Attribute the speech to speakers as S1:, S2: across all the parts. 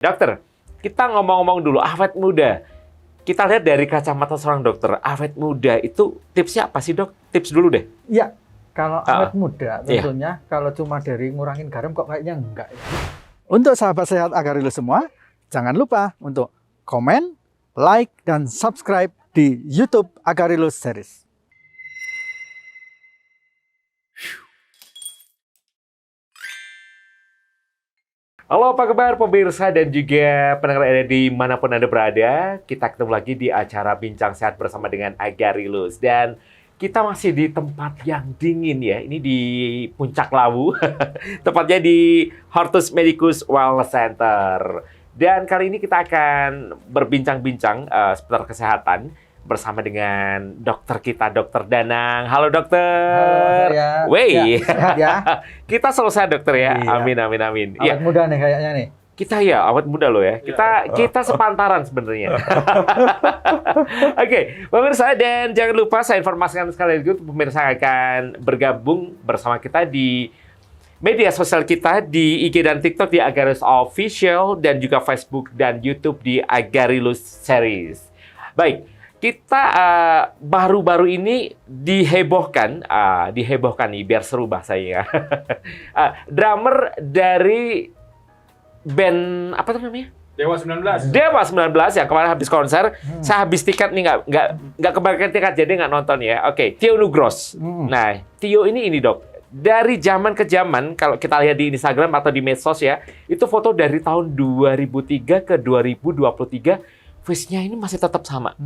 S1: Dokter, kita ngomong-ngomong dulu awet muda. Kita lihat dari kacamata seorang dokter, awet muda itu tipsnya apa sih, Dok? Tips dulu deh.
S2: Ya, kalau awet muda tentunya kalau cuma dari ngurangin garam kok kayaknya enggak ya. Untuk sahabat sehat Agarilus semua, jangan lupa untuk komen, like, dan subscribe di YouTube Agarilus Series.
S1: Halo, apa kabar pemirsa dan juga pendengar ada dimanapun Anda berada. Kita ketemu lagi di acara Bincang Sehat bersama dengan Agarilus. Dan kita masih di tempat yang dingin ya. Ini di Puncak Lawu. Tepatnya di Hortus Medicus Wellness Center. Dan kali ini kita akan berbincang-bincang seputar kesehatan bersama dengan dokter kita, Dokter Danang. Halo dokter.
S2: Halo, saya.
S1: Wey.
S2: Ya, sehat ya.
S1: Kita selesai dokter ya.
S2: Iya.
S1: Amin, amin, amin.
S2: Awet muda nih kayaknya nih.
S1: Kita ya awet muda loh ya. Kita sepantaran sebenarnya. Oke, pemirsa, dan jangan lupa saya informasikan sekali lagi pemirsa akan bergabung bersama kita di media sosial kita di IG dan TikTok di Agarilus Official dan juga Facebook dan YouTube di Agarilus Series. Baik, kita baru-baru ini dihebohkan nih biar seru bahasanya. Drummer dari band apa namanya?
S3: Dewa 19.
S1: Dewa 19 yang kemarin habis konser, saya habis tiket nih nggak kebagian tiket jadi nggak nonton ya. Oke, Tio Nugros. Nah, Tio ini Dok. Dari zaman ke zaman kalau kita lihat di Instagram atau di medsos ya, itu foto dari tahun 2003 ke 2023, face-nya ini masih tetap sama.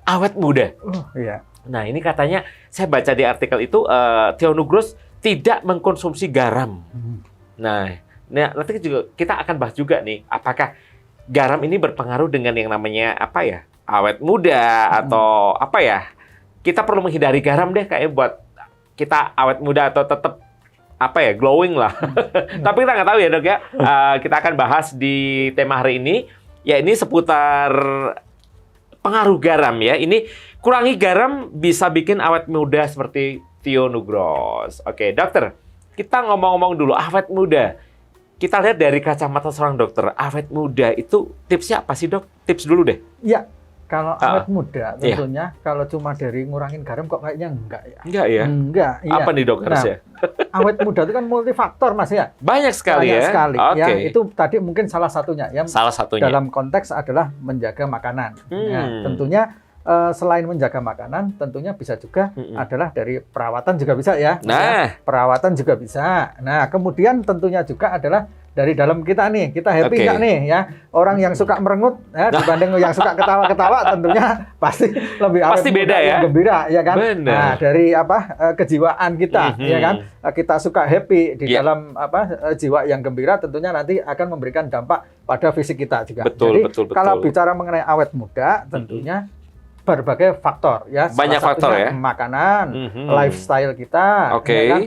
S1: Awet muda.
S2: Iya.
S1: Nah, ini katanya saya baca di artikel itu Tio Nugros tidak mengkonsumsi garam. Nah, nanti juga kita akan bahas juga nih, apakah garam ini berpengaruh dengan yang namanya apa ya, awet muda atau apa ya? Kita perlu menghindari garam deh kayak buat kita awet muda atau tetap apa ya, glowing lah. Tapi kita nggak tahu ya dok ya. Kita akan bahas di tema hari ini, ya ini seputar pengaruh garam ya. Ini kurangi garam bisa bikin awet muda seperti Tio Nugros. Oke dokter, kita ngomong-ngomong dulu awet muda. Kita lihat dari kacamata seorang dokter, awet muda itu tipsnya apa sih dok? Tips dulu deh.
S2: Ya, kalau awet muda tentunya kalau cuma dari ngurangin garam kok kayaknya enggak ya.
S1: Enggak ya?
S2: Enggak, iya.
S1: Apa nih dok harusnya?
S2: Awet muda itu kan multifaktor Mas ya.
S1: Banyak sekali
S2: Banyak
S1: ya?
S2: sekali.
S1: Oke.
S2: Ya, itu tadi mungkin salah satunya ya.
S1: Salah satunya.
S2: Dalam konteks adalah menjaga makanan. Ya, tentunya selain menjaga makanan, tentunya bisa juga adalah dari perawatan juga bisa ya.
S1: Nah,
S2: perawatan juga bisa. Nah, kemudian tentunya juga adalah dari dalam kita nih, kita happy nggak nih ya? Orang yang suka merengut ya, dibanding yang suka ketawa-ketawa tentunya pasti lebih awet
S1: pasti
S2: muda
S1: beda ya,
S2: yang gembira ya kan.
S1: Bener.
S2: Nah, dari kejiwaan kita ya kan, kita suka happy di dalam jiwa yang gembira tentunya nanti akan memberikan dampak pada fisik kita juga.
S1: Betul,
S2: jadi
S1: betul.
S2: kalau bicara mengenai awet muda tentunya berbagai faktor ya.
S1: Banyak faktor ya.
S2: Makanan, lifestyle kita, ya kan?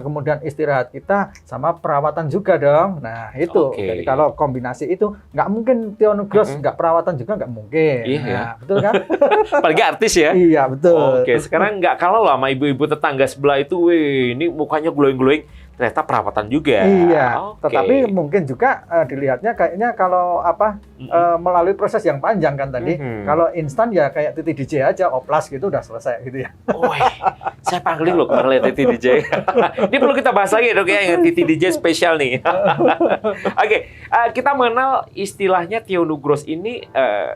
S2: Kemudian istirahat kita, sama perawatan juga dong. Nah itu. Jadi kalau kombinasi itu nggak mungkin Tio Nugros nggak perawatan juga nggak mungkin.
S1: Iya.
S2: Nah, betul kan?
S1: Apalagi artis ya.
S2: Iya betul.
S1: Oke, sekarang nggak kalah lah sama ibu-ibu tetangga sebelah itu. Wih, ini mukanya glowing-glowing. Ternyata perawatan juga.
S2: Iya, tetapi mungkin juga dilihatnya kayaknya kalau melalui proses yang panjang kan tadi. Kalau instan ya kayak Titi DJ aja, oplas gitu udah selesai gitu ya.
S1: Woi, saya pangling loh kemarin lihat Titi DJ. Ini perlu kita bahas lagi dok ya, yang Titi DJ spesial nih. Oke, kita mengenal istilahnya Tio Nugros ini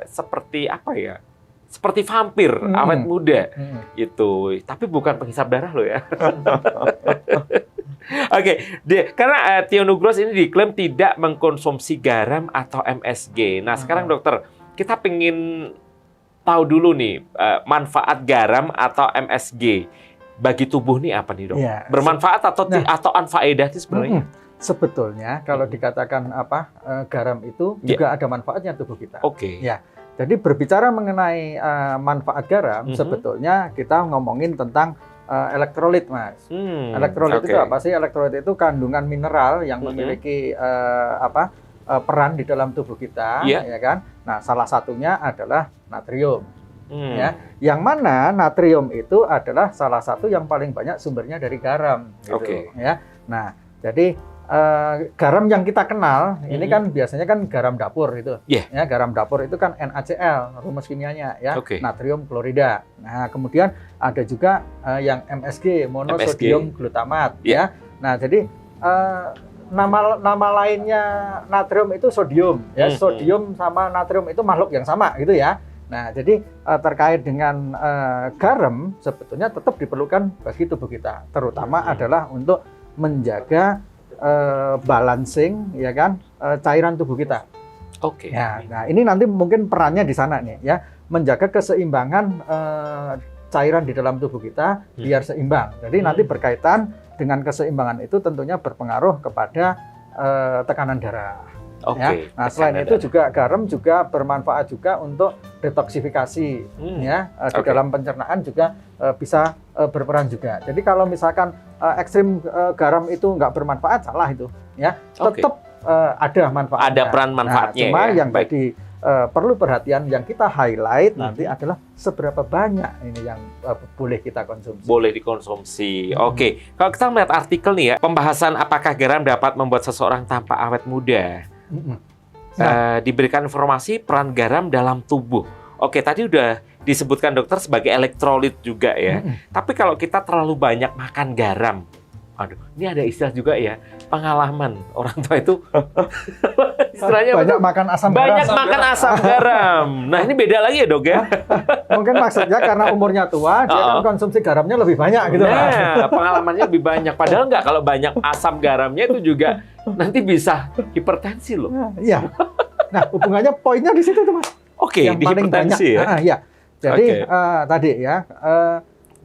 S1: seperti apa ya? Seperti vampir, awet muda. Itu, tapi bukan penghisap darah loh ya. Oke, karena Tio Nugros ini diklaim tidak mengkonsumsi garam atau MSG. Nah, sekarang dokter, kita pengen tahu dulu nih manfaat garam atau MSG bagi tubuh nih apa nih dok? Ya, bermanfaat atau anfaedah itu sebenarnya?
S2: Sebetulnya kalau dikatakan garam itu juga ada manfaatnya tubuh kita.
S1: Oke.
S2: Ya, jadi berbicara mengenai manfaat garam, sebetulnya kita ngomongin tentang elektrolit, Mas. Elektrolit itu apa sih? Elektrolit itu kandungan mineral yang memiliki peran di dalam tubuh kita, ya kan? Nah, salah satunya adalah natrium. Ya, yang mana natrium itu adalah salah satu yang paling banyak sumbernya dari garam, gitu. Ya. Nah, jadi garam yang kita kenal ini kan biasanya kan garam dapur itu.
S1: Yeah.
S2: Ya, garam dapur itu kan NaCl rumus kimianya ya,
S1: Oke.
S2: natrium klorida. Nah, kemudian ada juga yang MSG, monosodium glutamat ya. Nah, jadi nama lainnya natrium itu sodium ya. Sodium sama natrium itu makhluk yang sama gitu ya. Nah, jadi terkait dengan garam sebetulnya tetap diperlukan bagi tubuh kita, terutama adalah untuk menjaga balancing ya kan cairan tubuh kita.
S1: Oke.
S2: Ya, nah ini nanti mungkin perannya di sana nih ya, menjaga keseimbangan cairan di dalam tubuh kita biar seimbang. Jadi nanti berkaitan dengan keseimbangan itu tentunya berpengaruh kepada tekanan darah.
S1: Oke.
S2: Ya. Nah, selain itu juga garam juga bermanfaat juga untuk detoksifikasi ya di dalam pencernaan juga bisa berperan juga. Jadi kalau misalkan ekstrim garam itu nggak bermanfaat, salah itu ya. Tetap ada manfaatnya.
S1: Ada peran manfaatnya.
S2: Nah, cuma
S1: ya?
S2: yang tadi perlu perhatian yang kita highlight nanti adalah seberapa banyak ini yang boleh kita konsumsi.
S1: Boleh dikonsumsi. Oke. Kalau kita melihat artikel nih ya, pembahasan apakah garam dapat membuat seseorang tampak awet muda. Diberikan informasi peran garam dalam tubuh. Oke, tadi udah disebutkan dokter sebagai elektrolit juga ya. Tapi kalau kita terlalu banyak makan garam, aduh, ini ada istilah juga ya, pengalaman orang tua itu istilahnya
S2: banyak makan asam garam.
S1: Banyak makan asam garam. Nah, ini beda lagi ya, Dok ya.
S2: Mungkin maksudnya karena umurnya tua, dia kan konsumsi garamnya lebih banyak gitu.
S1: Nah, pengalamannya lebih banyak. Padahal nggak, kalau banyak asam garamnya itu juga nanti bisa hipertensi loh.
S2: Iya. Nah, hubungannya poinnya di situ tuh, Mas.
S1: Oke,
S2: yang
S1: di
S2: paling
S1: hipertensi
S2: banyak.
S1: ya.
S2: Iya. Jadi tadi ya,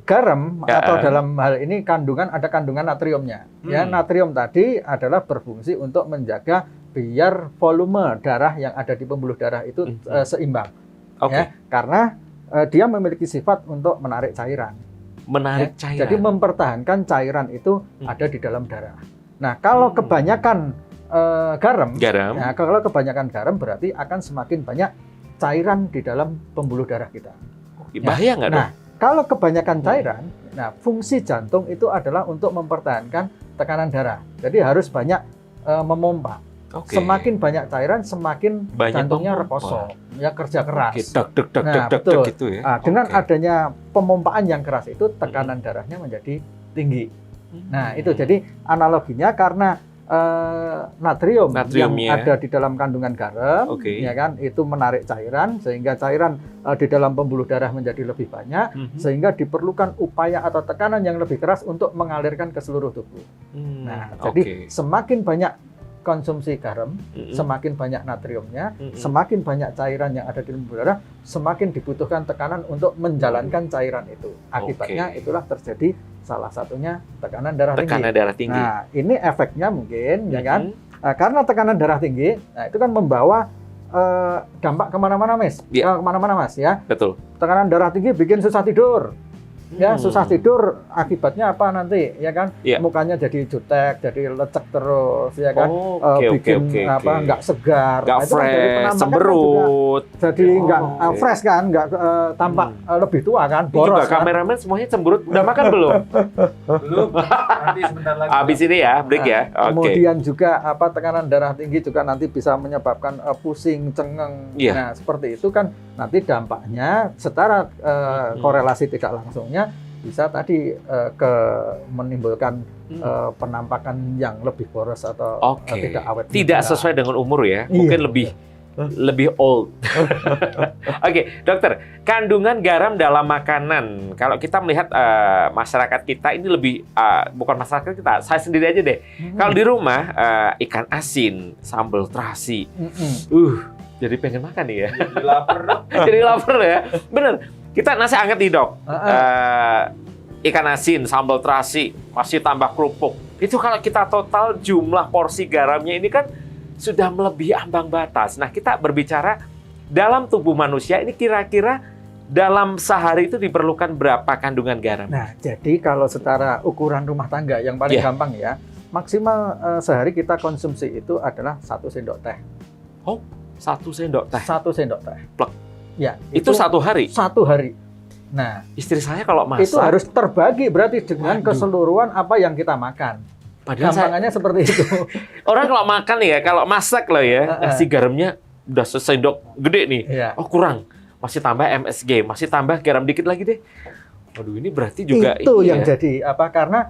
S2: garam atau dalam hal ini ada kandungan natriumnya. Ya, natrium tadi adalah berfungsi untuk menjaga biar volume darah yang ada di pembuluh darah itu seimbang. Ya, karena dia memiliki sifat untuk menarik cairan.
S1: Menarik cairan.
S2: Jadi mempertahankan cairan itu ada di dalam darah. Nah, kalau kebanyakan garam. Ya, kalau kebanyakan garam berarti akan semakin banyak cairan di dalam pembuluh darah kita.
S1: Bahaya nggak, Dok?
S2: Nah, kalau kebanyakan cairan, nah fungsi jantung itu adalah untuk mempertahankan tekanan darah. Jadi harus banyak memompa. Semakin banyak cairan, semakin banyak jantungnya reposo, ya kerja keras.
S1: Betul. Gitu ya.
S2: Nah, dengan adanya pemompaan yang keras itu tekanan darahnya menjadi tinggi. Nah, itu jadi analoginya karena natrium yang ada di dalam kandungan garam, ya kan, itu menarik cairan sehingga cairan di dalam pembuluh darah menjadi lebih banyak, sehingga diperlukan upaya atau tekanan yang lebih keras untuk mengalirkan ke seluruh tubuh. Nah, jadi semakin banyak konsumsi garam, semakin banyak natriumnya, semakin banyak cairan yang ada di pembuluh darah, semakin dibutuhkan tekanan untuk menjalankan cairan itu. Akibatnya itulah terjadi salah satunya tekanan darah tinggi. Nah, ini efeknya mungkin ya kan, karena tekanan darah tinggi, nah itu kan membawa dampak kemana-mana, Mas. Kemana-mana, Mas ya.
S1: Betul.
S2: Tekanan darah tinggi bikin susah tidur. Ya, susah tidur akibatnya apa nanti ya kan? Mukanya jadi jutek, jadi lecek terus ya kan? Bikin nggak segar,
S1: nggak fresh, cemberut.
S2: Jadi nggak fresh kan, nggak tampak lebih tua kan? Boros.
S1: Juga kameramen semuanya cemberut. Udah makan belum?
S3: Belum. Nanti sebentar lagi.
S1: Habis ini ya, break ya.
S2: Kemudian juga tekanan darah tinggi juga nanti bisa menyebabkan pusing, cengeng. Nah, seperti itu kan nanti dampaknya secara korelasi tidak langsungnya bisa tadi menimbulkan penampakan yang lebih boros atau tidak awet.
S1: Tidak sesuai dengan umur ya, mungkin lebih old. Oke, dokter, kandungan garam dalam makanan. Kalau kita melihat masyarakat kita ini lebih, bukan masyarakat kita, saya sendiri aja deh. Kalau di rumah ikan asin, sambal terasi, jadi pengen makan nih ya.
S3: Jadi lapar dong.
S1: Jadi lapar ya, bener. Kita nasi anget nih, Dok. Ikan asin, sambal terasi, masih tambah kerupuk. Itu kalau kita total jumlah porsi garamnya ini kan sudah melebihi ambang batas. Nah, kita berbicara dalam tubuh manusia ini kira-kira dalam sehari itu diperlukan berapa kandungan garam?
S2: Nah, jadi kalau setara ukuran rumah tangga yang paling gampang ya, maksimal sehari kita konsumsi itu adalah 1 sendok teh.
S1: Oh, 1 sendok teh?
S2: 1 sendok teh.
S1: Plek.
S2: Ya,
S1: itu 1 hari?
S2: 1 hari. Nah,
S1: istri saya kalau masak
S2: itu harus terbagi berarti dengan keseluruhan apa yang kita makan.
S1: Padahal
S2: gampangannya seperti itu.
S1: orang kalau makan ya, kalau masak lah ya, nasi garamnya udah sesendok gede nih.
S2: Iya.
S1: Oh kurang, masih tambah MSG, masih tambah garam dikit lagi deh. Waduh, ini berarti juga
S2: Itu
S1: ini
S2: yang
S1: ya.
S2: jadi apa? Karena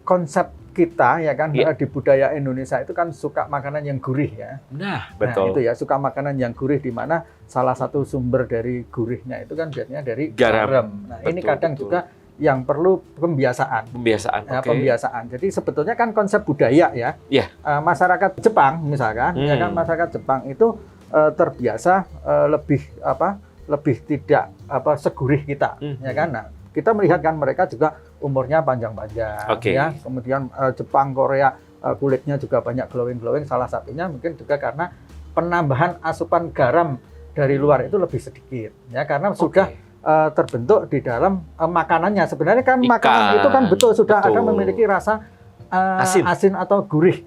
S2: konsep kita ya kan
S1: Iya.
S2: di budaya Indonesia itu kan suka makanan yang gurih ya.
S1: Nah,
S2: Nah,
S1: betul.
S2: itu ya suka makanan yang gurih, di mana salah satu sumber dari gurihnya itu kan biasanya dari
S1: Garam.
S2: garam. Nah, ini
S1: Betul,
S2: kadang
S1: betul.
S2: juga yang perlu pembiasaan.
S1: Pembiasaan.
S2: Ya,
S1: Oke.
S2: pembiasaan. Jadi sebetulnya kan konsep budaya ya.
S1: Iya.
S2: Masyarakat Jepang misalkan, ya kan masyarakat Jepang itu terbiasa lebih tidak segurih kita, ya kan. Nah, kita melihat kan mereka juga umurnya panjang-panjang,
S1: Oke.
S2: ya. Kemudian Jepang, Korea kulitnya juga banyak glowing-glowing. Salah satunya mungkin juga karena penambahan asupan garam dari luar itu lebih sedikit, ya, karena sudah terbentuk di dalam makanannya. Sebenarnya kan makanan itu kan betul sudah ada memiliki rasa asin atau gurih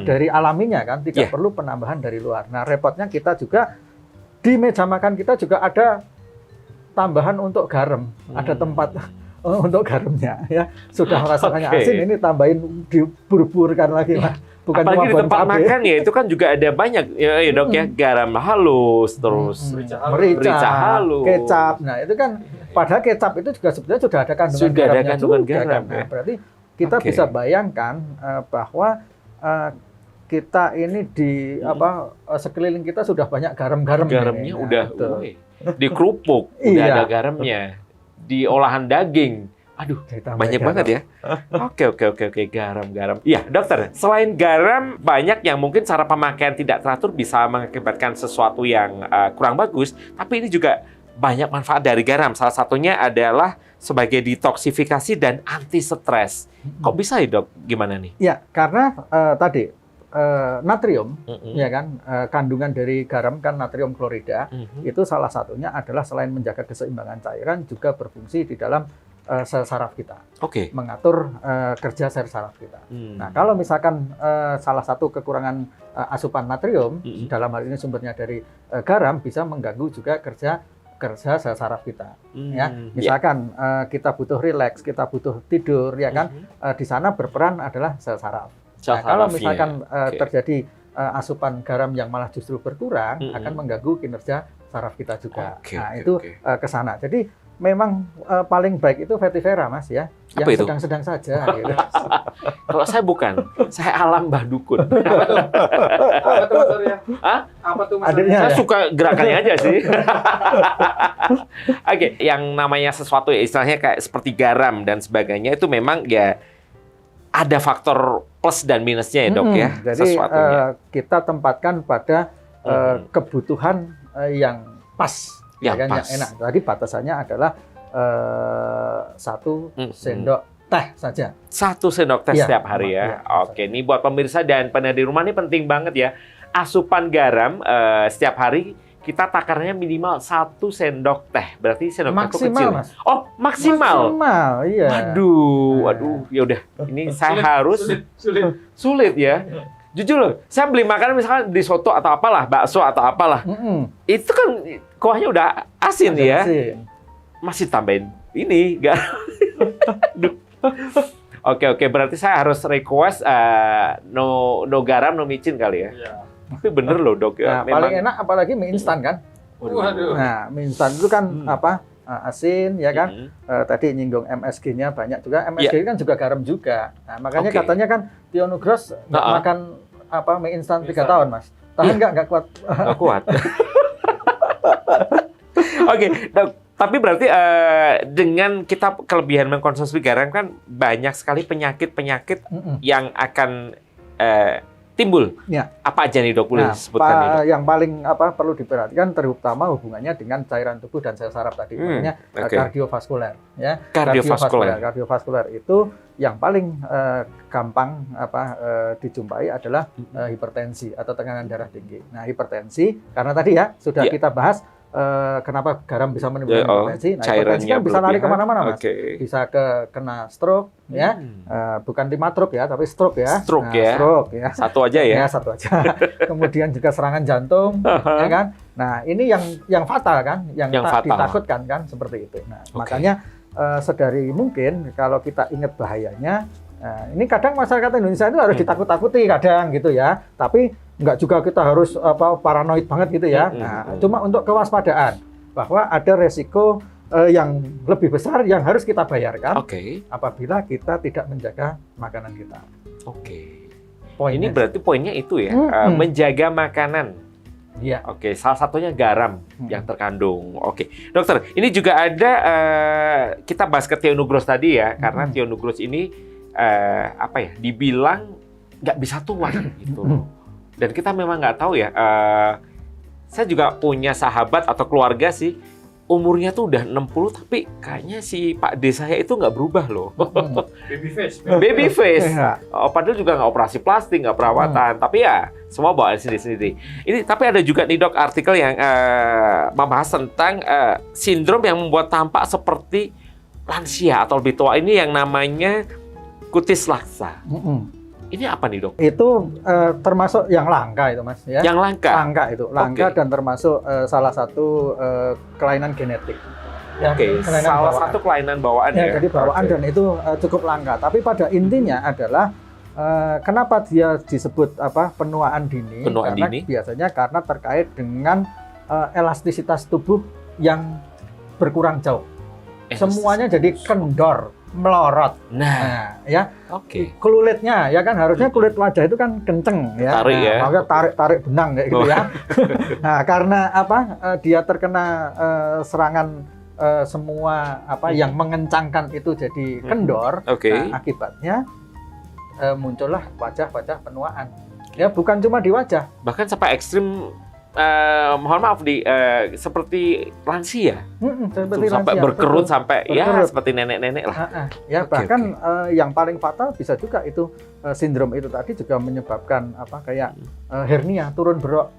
S2: dari alaminya kan, tidak perlu penambahan dari luar. Nah, repotnya kita juga di meja makan kita juga ada tambahan untuk garam, ada tempat untuk garamnya ya. Sudah rasanya asin, ini tambahin dibur-burkan lagi lah. Bukan
S1: apalagi
S2: cuma
S1: di
S2: bon
S1: tempat
S2: cabe.
S1: makan ya, itu kan juga ada banyak ya, Dok ya, garam halus terus
S2: merica
S1: halus,
S2: kecap. Nah, itu kan padahal kecap itu juga sebenarnya sudah ada kandungan
S1: Sudah ada
S2: garamnya
S1: kandungan
S2: juga,
S1: garam,
S2: kan.
S1: ya.
S2: Nah, berarti kita bisa bayangkan bahwa kita ini di sekeliling kita sudah banyak garam-garam.
S1: garamnya
S2: ini. Nah,
S1: udah
S2: betul.
S1: di kerupuk udah
S2: Iya.
S1: ada garamnya, di olahan daging. Aduh,
S2: Ditambah
S1: banyak
S2: garam.
S1: banget ya. Oke, garam. Iya, dokter. Selain garam, banyak yang mungkin cara pemakaian tidak teratur bisa mengakibatkan sesuatu yang kurang bagus. Tapi ini juga banyak manfaat dari garam. Salah satunya adalah sebagai detoksifikasi dan anti stres. Kok bisa ya, Dok? Gimana nih?
S2: Ya, karena tadi natrium, ya kan, kandungan dari garam kan natrium klorida, itu salah satunya adalah selain menjaga keseimbangan cairan, juga berfungsi di dalam sel saraf kita,
S1: Oke.
S2: mengatur kerja sel saraf kita. Nah, kalau misalkan salah satu kekurangan asupan natrium, dalam hal ini sumbernya dari garam, bisa mengganggu juga kerja sel saraf kita. Ya, misalkan kita butuh rileks, kita butuh tidur, ya kan, di sana berperan adalah sel saraf. Nah, kalau misalkan terjadi asupan garam yang malah justru berkurang, akan mengganggu kinerja saraf kita juga. Itu ke sana. Jadi memang paling baik itu vetiver, Mas, ya.
S1: Apa
S2: Yang
S1: itu?
S2: sedang-sedang saja. Gitu.
S1: Kalau saya bukan, saya alam Mbah Dukun.
S3: Apa tuh Mas Arya?
S1: Hah?
S3: Apa tuh Mas
S2: Adiknya.
S3: Arya?
S1: Saya
S2: Ya.
S1: suka gerakannya aja sih. Oke, yang namanya sesuatu ya istilahnya kayak seperti garam dan sebagainya itu memang ya ada faktor plus dan minusnya ya, Dok ya.
S2: Jadi
S1: Sesuatunya.
S2: kita tempatkan pada kebutuhan yang pas,
S1: Yang
S2: ya kan,
S1: pas.
S2: yang enak. Tadi batasannya adalah 1 sendok teh saja.
S1: 1 sendok teh
S2: Iya,
S1: setiap hari ya.
S2: iya,
S1: Oke, ini buat pemirsa dan pendengar di rumah ini penting banget ya. Asupan garam setiap hari kita takarnya minimal 1 sendok teh. Berarti sendok teh itu
S2: Maksimal,
S1: kecil.
S2: Mas.
S1: Oh, maksimal.
S2: Maksimal, iya.
S1: Waduh, ya udah. Ini saya harus sulit ya. Jujur loh, saya beli makanan misalkan di soto atau apalah, bakso atau apalah. Itu kan kuahnya udah asin ya.
S2: Asin.
S1: Masih tambahin ini garam. Aduh. Oke, berarti saya harus request no garam, no micin kali ya.
S3: Iya.
S1: Tapi bener loh, Dok ya.
S2: Nah, paling enak apalagi mie instan kan.
S3: Waduh.
S2: Nah, mie instan itu kan asin, ya kan. Tadi nyinggung MSG-nya banyak juga. MSG kan juga garam juga. Nah, makanya katanya kan Tio Nugros nggak makan mie instan 3 tahun, Mas. Tahan nggak kuat.
S1: Nggak kuat. Oke, Dok. Tapi berarti dengan kita kelebihan mengkonsumsi garam kan banyak sekali penyakit-penyakit yang akan timbul.
S2: Ya.
S1: Apa aja nih, Dok? Boleh sebutkan nih, Dok?
S2: Yang paling perlu diperhatikan terutama hubungannya dengan cairan tubuh dan sel saraf tadi, makanya kardiovaskuler, ya. Kardiovaskuler itu yang paling gampang dijumpai adalah hipertensi atau tekanan darah tinggi. Nah, hipertensi karena tadi ya sudah kita bahas kenapa garam bisa menimbulkan hipertensi. Nah, hipertensi kan bisa lari kemana-mana, Mas. Bisa kena stroke, ya. Bukan 5 stroke ya, tapi stroke ya.
S1: Stroke ya.
S2: Satu aja ya. Satu aja. Kemudian juga serangan jantung, ya kan. Nah, ini yang fatal kan, yang ditakutkan kan seperti itu. Nah, makanya sedari mungkin kalau kita ingat bahayanya, Nah, ini kadang masyarakat Indonesia itu harus ditakut-takuti kadang gitu ya. Tapi nggak juga kita harus paranoid banget gitu ya. Nah, cuma untuk kewaspadaan bahwa ada resiko yang lebih besar yang harus kita bayarkan apabila kita tidak menjaga makanan kita. Ini
S1: berarti poinnya itu ya, menjaga makanan.
S2: Iya.
S1: Salah satunya garam yang terkandung. Dokter, ini juga ada kita bahas ke Theonugros tadi ya, karena Theonugros ini dibilang nggak bisa tua gitu. Dan kita memang nggak tahu ya. Saya juga punya sahabat atau keluarga sih, umurnya tuh udah 60 tapi kayaknya si Pak D saya itu nggak berubah loh. Baby face. Padahal juga nggak operasi plastik, nggak perawatan, tapi ya semua bawaan sendiri-sendiri. Ini tapi ada juga nih dok artikel yang membahas tentang sindrom yang membuat tampak seperti lansia atau lebih tua, ini yang namanya kutis laksa. Ini apa nih dok?
S2: Itu termasuk yang langka itu mas ya.
S1: Yang langka?
S2: Langka dan termasuk salah satu kelainan genetik.
S1: Salah satu kelainan bawaan ya.
S2: Jadi bawaan dan itu cukup langka. Tapi pada intinya adalah kenapa dia disebut penuaan dini? Karena biasanya karena terkait dengan elastisitas tubuh yang berkurang jauh. Semuanya jadi kendor, melorot. Kulitnya ya kan harusnya kulit wajah itu kan kenceng ya. Tarik benang kayak gitu ya. Nah, karena dia terkena serangan semua yang mengencangkan itu jadi kendor. Nah, akibatnya muncullah wajah-wajah penuaan. Ya bukan cuma di wajah.
S1: Bahkan sampai ekstrim. Mohon maaf seperti lansia, sampai berkerut, sampai ya seperti nenek-nenek lah.
S2: Bahkan yang paling fatal bisa juga itu sindrom itu tadi juga menyebabkan kayak hernia, turun berok.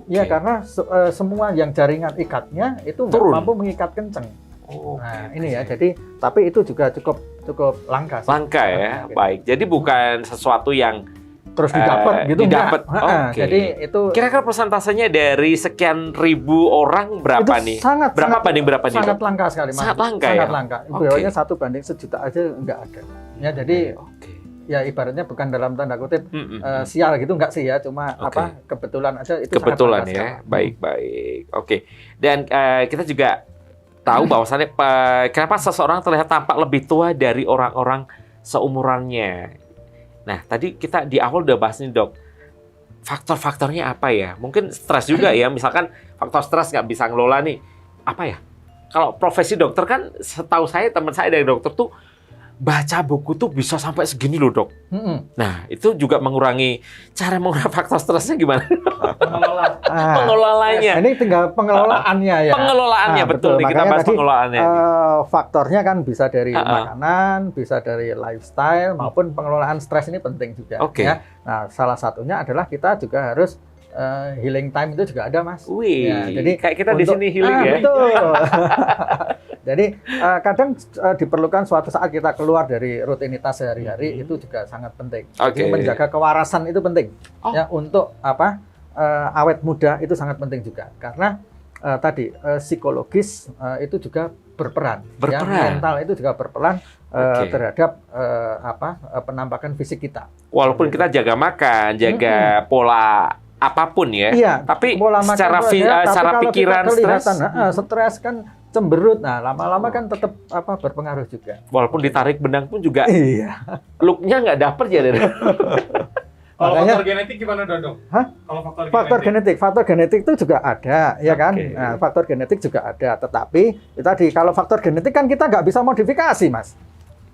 S2: Ya karena semua yang jaringan ikatnya itu nggak mampu mengikat kenceng. Nah ini ya, jadi tapi itu juga cukup langka.
S1: Langka ya, baik. Jadi bukan sesuatu yang
S2: terus didapat gitu
S1: didapat.
S2: Jadi itu
S1: kira-kira persentasenya dari sekian ribu orang berapa nih? Berapa banding berapa nih?
S2: Sangat langka sekali, Mas.
S1: Sangat langka
S2: sangat langka. Ibaratnya 1 banding 1 juta aja nggak ada. Ya jadi ya ibaratnya bukan dalam tanda kutip sial gitu nggak sih ya, cuma kebetulan aja itu
S1: kebetulan ya. Baik. Dan kita juga tahu bahwasannya kenapa seseorang terlihat tampak lebih tua dari orang-orang seumurannya. Nah, tadi kita di awal udah bahas nih dok, faktor-faktornya apa ya? Mungkin stres juga ya, misalkan faktor stres nggak bisa ngelola nih, apa ya? Kalau profesi dokter kan, setahu saya teman saya dari dokter tuh baca buku tuh bisa sampai segini loh dok. Nah, itu juga mengurangi faktor stresnya gimana? Pengelolanya.
S2: Ini tinggal pengelolaannya ya.
S1: Pengelolaannya betul nih, kita bahas pengelolaannya.
S2: Faktornya kan bisa dari makanan, bisa dari lifestyle maupun pengelolaan stres ini penting juga. Ya. Nah, salah satunya adalah kita juga harus healing time itu juga ada, Mas.
S1: Jadi kayak kita di sini healing ya.
S2: Betul. Jadi kadang diperlukan suatu saat kita keluar dari rutinitas sehari-hari itu juga sangat penting. Jadi menjaga kewarasan itu penting. Ya untuk awet muda itu sangat penting juga karena tadi psikologis itu juga berperan. Ya, mental itu juga berperan terhadap penampakan fisik kita.
S1: Walaupun kita jaga makan, jaga pola apapun ya.
S2: Iya,
S1: tapi
S2: pola
S1: secara pikiran
S2: stres kan cemberut. Nah, lama-lama kan tetap berpengaruh juga.
S1: Walaupun ditarik benang pun juga. Iya. Look-nya nggak dapet ya dari.
S3: Kalau faktor genetik gimana dong? Kalau
S2: faktor genetik itu juga ada, ya kan? Nah, faktor genetik juga ada, tetapi tadi kalau faktor genetik kan kita nggak bisa modifikasi, Mas.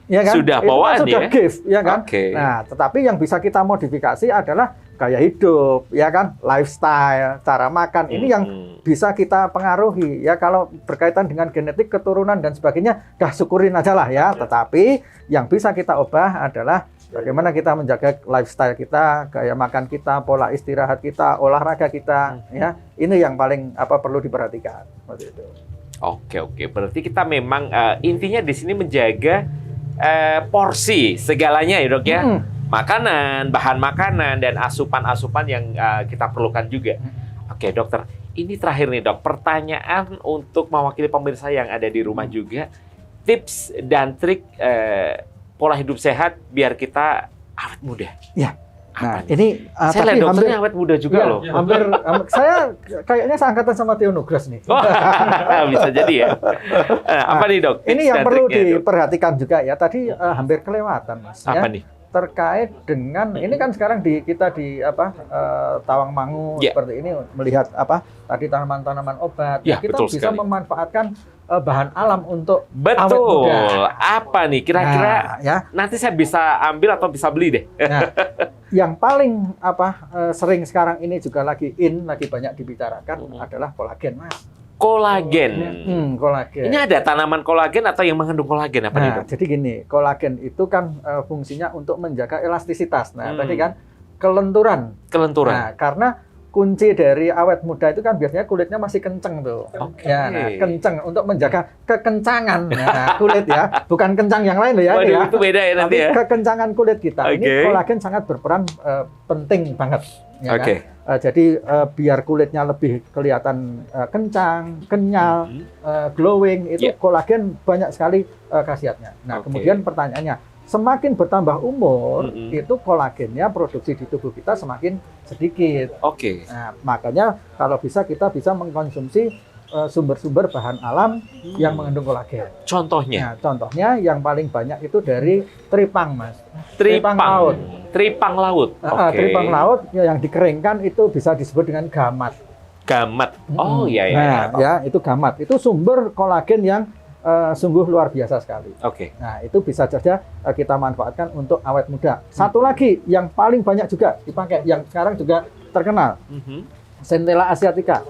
S2: Ya kan?
S1: Sudah bawaan
S2: sudah gift, ya kan? Nah, tetapi yang bisa kita modifikasi adalah gaya hidup, ya kan? Lifestyle, cara makan. Ini yang bisa kita pengaruhi. Ya kalau berkaitan dengan genetik, keturunan dan sebagainya, dah syukurin aja lah ya. Tetapi yang bisa kita ubah adalah bagaimana kita menjaga lifestyle kita, gaya makan kita, pola istirahat kita, olahraga kita, ya. Ini yang paling perlu diperhatikan. Seperti itu.
S1: Oke. Berarti kita memang intinya di sini menjaga porsi segalanya ya dok ya. Makanan, bahan makanan, dan asupan-asupan yang kita perlukan juga. Oke dokter, ini terakhir nih dok, pertanyaan untuk mewakili pemirsa yang ada di rumah juga. Tips dan trik pola hidup sehat biar kita awet muda.
S2: Ya.
S1: Apa
S2: Nah,
S1: nih?
S2: ini
S1: Saya lihat dokternya awet muda juga
S2: ya,
S1: loh.
S2: hampir saya kayaknya seangkatan sama Theo Nugras nih.
S1: Oh, bisa jadi ya. Apa nih dok?
S2: Ini
S1: Tips
S2: yang
S1: dan
S2: perlu
S1: triknya, Dok?
S2: diperhatikan juga ya. Tadi hampir kelewatan, Mas.
S1: Apa
S2: ya.
S1: nih?
S2: Terkait dengan ini kan sekarang kita di Tawangmangu
S1: Ya.
S2: seperti ini melihat tadi tanaman-tanaman obat.
S1: Ya,
S2: Kita
S1: betul
S2: bisa
S1: sekali.
S2: memanfaatkan bahan alam untuk awet
S1: Betul.
S2: muda.
S1: Apa nih? Kira-kira
S2: Nah, ya.
S1: nanti saya bisa ambil atau bisa beli deh.
S2: Nah, yang paling sering sekarang ini juga lagi banyak dibicarakan adalah kolagen, Mas.
S1: Kolagen.
S2: Kolagen.
S1: Ini ada tanaman kolagen atau yang mengandung kolagen apa nih
S2: Nah,
S1: dok?
S2: jadi gini, kolagen itu kan fungsinya untuk menjaga elastisitas. Nah,
S1: Hmm.
S2: tadi kan kelenturan.
S1: Kelenturan.
S2: Nah, karena kunci dari awet muda itu kan biasanya kulitnya masih kenceng tuh.
S1: Oke.
S2: Ya, nah, kenceng untuk menjaga kekencangan kulit ya, bukan kencang yang lain loh ya.
S1: Waduh,
S2: ya.
S1: itu beda ya nanti
S2: Tapi
S1: ya.
S2: kekencangan kulit kita
S1: Oke.
S2: ini kolagen sangat berperan penting banget. Ya
S1: Oke.
S2: kan? Jadi biar kulitnya lebih kelihatan kencang, kenyal, glowing, itu
S1: Yeah.
S2: kolagen banyak sekali khasiatnya. Nah,
S1: Oke.
S2: kemudian pertanyaannya, semakin bertambah umur, itu kolagennya produksi di tubuh kita semakin sedikit.
S1: Oke.
S2: Nah, makanya kalau kita bisa mengkonsumsi sumber-sumber bahan alam yang mengandung kolagen.
S1: Contohnya
S2: Nah, contohnya yang paling banyak itu dari tripang, Mas.
S1: tripang
S2: laut.
S1: Tripang laut. Oke.
S2: Tripang laut yang dikeringkan itu bisa disebut dengan gamat.
S1: Gamat. Oh iya ya.
S2: Nah, ya itu gamat. Itu sumber kolagen yang sungguh luar biasa sekali.
S1: Oke.
S2: Nah, itu bisa saja kita manfaatkan untuk awet muda. Satu lagi yang paling banyak juga dipakai, yang sekarang juga terkenal, Centella asiatica.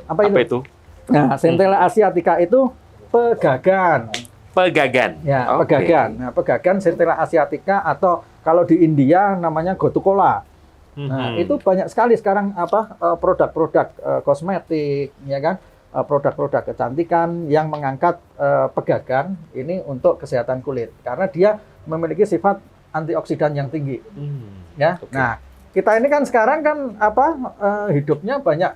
S2: Apa
S1: Apa
S2: itu?
S1: itu?
S2: Nah, Centella asiatica itu pegagan.
S1: Pegagan.
S2: Ya,
S1: Oke.
S2: pegagan. Nah, pegagan Centella asiatica atau kalau di India namanya gotukola. Nah, itu banyak sekali sekarang produk-produk kosmetik, ya kan? Produk-produk kecantikan yang mengangkat pegagan ini untuk kesehatan kulit karena dia memiliki sifat antioksidan yang tinggi, ya.
S1: Oke.
S2: Nah, kita ini kan sekarang kan hidupnya banyak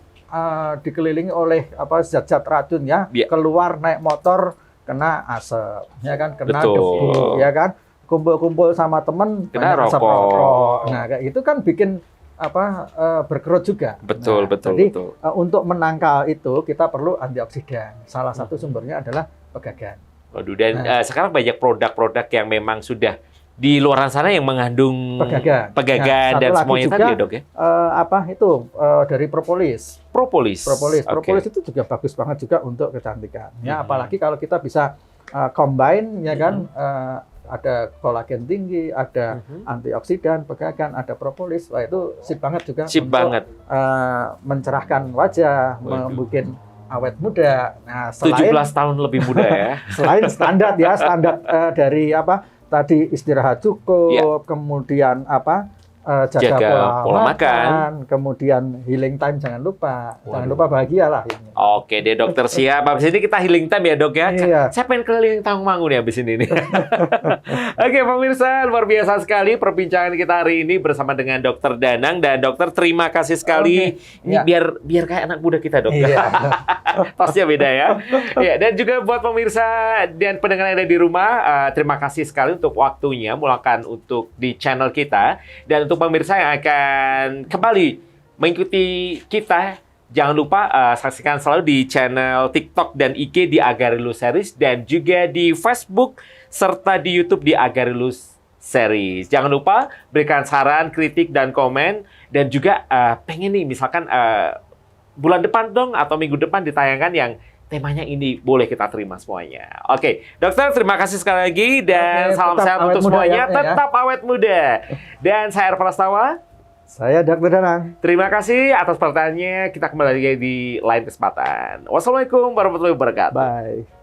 S2: dikelilingi oleh zat-zat racun ya,
S1: Ya.
S2: keluar naik motor kena asap, ya kan, kena
S1: Betul.
S2: debu, ya kan, kumpul-kumpul sama temen
S1: Kena
S2: banyak asap
S1: rokok.
S2: rokok. Nah, kayak itu kan bikin berkerut juga.
S1: Betul,
S2: Nah,
S1: betul,
S2: jadi,
S1: betul.
S2: untuk menangkal itu kita perlu antioksidan. Salah satu sumbernya adalah pegagan.
S1: Waduh, dan
S2: Nah.
S1: sekarang banyak produk-produk yang memang sudah di luar sana yang mengandung
S2: Pegagan.
S1: pegagan
S2: Nah,
S1: dan
S2: satu lagi
S1: semuanya
S2: juga,
S1: tadi ya dok ya.
S2: Dari propolis.
S1: Propolis.
S2: Propolis.
S1: Oke.
S2: Propolis itu juga bagus banget juga untuk kecantikan. Ya,
S1: Mhm.
S2: apalagi kalau kita bisa combine, ya kan, ada kolagen tinggi, ada antioksidan, pegagan, ada propolis. Wah, itu sip banget juga.
S1: Sip
S2: untuk,
S1: banget.
S2: mencerahkan wajah,
S1: Waduh.
S2: membuat awet muda. Nah,
S1: 17 tahun lebih muda ya.
S2: selain standar ya, standar dari tadi istirahat cukup, kemudian jaga pola makan, kemudian healing time jangan lupa. Jangan lupa bahagia lah ini.
S1: Oke deh dokter, siap. Habis ini kita healing time ya dok ya.
S2: Iya.
S1: Saya pengen keliling Tawangmangu nih habis ini nih. Oke pemirsa, luar biasa sekali perbincangan kita hari ini bersama dengan dokter Danang. Dan dokter terima kasih sekali.
S2: Oke.
S1: Ini
S2: Iya.
S1: biar kayak anak muda kita dok.
S2: Iya.
S1: Tasnya beda ya. Ya. Dan juga buat pemirsa dan pendengar yang ada di rumah, terima kasih sekali untuk waktunya meluangkan untuk di channel kita. Dan untuk pemirsa yang akan kembali mengikuti kita, jangan lupa saksikan selalu di channel TikTok dan IG di Agarilus Series dan juga di Facebook serta di YouTube di Agarilus Series. Jangan lupa berikan saran, kritik, dan komen. Dan juga pengen nih misalkan bulan depan dong atau minggu depan ditayangkan yang temanya ini, boleh kita terima semuanya. Oke, dokter terima kasih sekali lagi dan
S2: Oke,
S1: salam
S2: tetap
S1: sehat
S2: awet
S1: untuk
S2: muda
S1: semuanya.
S2: ya, ya.
S1: Tetap awet muda. Dan saya Ervan Prastawa.
S2: Saya Dr. Danang.
S1: Terima kasih atas pertanyaannya. Kita kembali lagi di lain kesempatan. Wassalamualaikum warahmatullahi wabarakatuh.
S2: Bye.